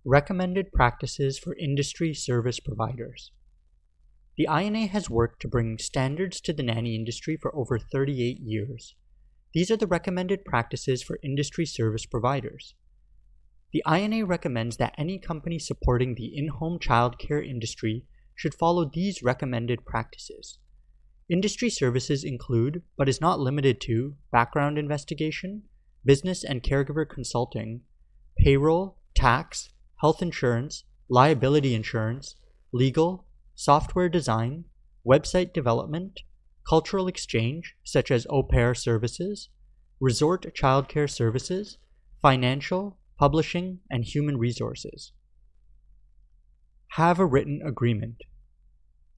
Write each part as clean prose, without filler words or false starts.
Recommended Practices for Industry Service Providers. The INA has worked to bring standards to the nanny industry for over 38 years. These are the recommended practices for industry service providers. The INA recommends that any company supporting the in-home childcare industry should follow these recommended practices. Industry services include, but is not limited to, background investigation, business and caregiver consulting, payroll, tax, health insurance, liability insurance, legal, software design, website development, cultural exchange such as au pair services, resort childcare services, financial, publishing, and human resources. Have a written agreement.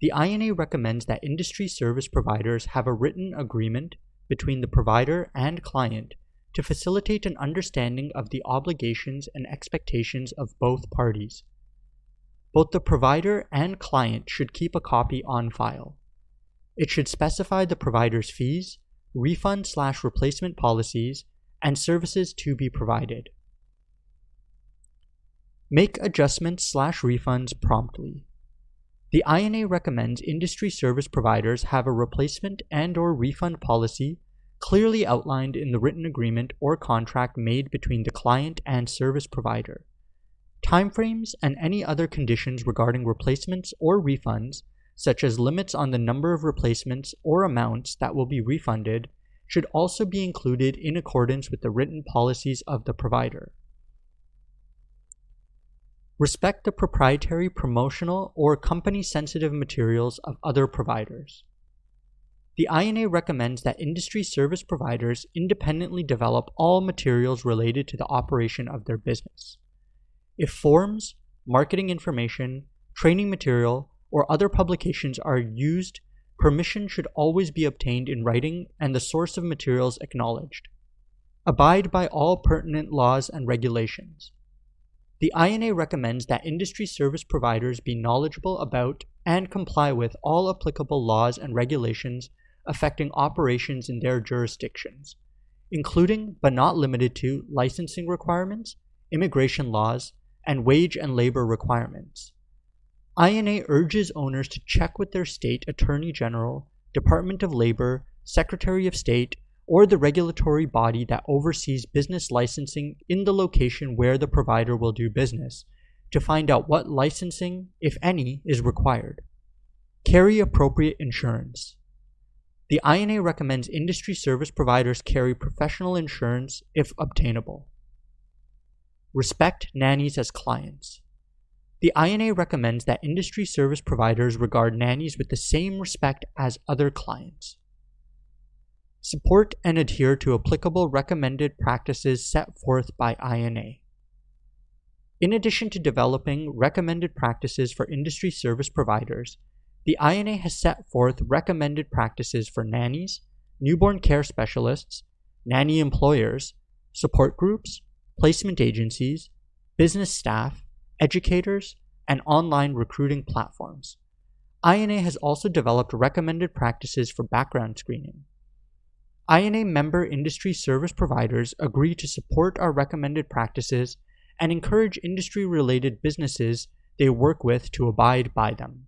The INA recommends that industry service providers have a written agreement between the provider and client to facilitate an understanding of the obligations and expectations of both parties. Both the provider and client should keep a copy on file. It should specify the provider's fees, refund/replacement policies, and services to be provided. Make adjustments/refunds promptly. The INA recommends industry service providers have a replacement and/or refund policy clearly outlined in the written agreement or contract made between the client and service provider. Timeframes and any other conditions regarding replacements or refunds, such as limits on the number of replacements or amounts that will be refunded, should also be included in accordance with the written policies of the provider. Respect the proprietary, promotional, or company-sensitive materials of other providers. The INA recommends that industry service providers independently develop all materials related to the operation of their business. If forms, marketing information, training material, or other publications are used, permission should always be obtained in writing and the source of materials acknowledged. Abide by all pertinent laws and regulations. The INA recommends that industry service providers be knowledgeable about and comply with all applicable laws and regulations affecting operations in their jurisdictions, including but not limited to licensing requirements, immigration laws, and wage and labor requirements. INA urges owners to check with their state attorney general, Department of Labor, Secretary of State, or the regulatory body that oversees business licensing in the location where the provider will do business to find out what licensing, if any, is required. Carry appropriate insurance. The INA recommends industry service providers carry professional insurance if obtainable. Respect nannies as clients. The INA recommends that industry service providers regard nannies with the same respect as other clients. Support and adhere to applicable recommended practices set forth by INA. In addition to developing recommended practices for industry service providers, the INA has set forth recommended practices for nannies, newborn care specialists, nanny employers, support groups, placement agencies, business staff, educators, and online recruiting platforms. INA has also developed recommended practices for background screening. INA member industry service providers agree to support our recommended practices and encourage industry-related businesses they work with to abide by them.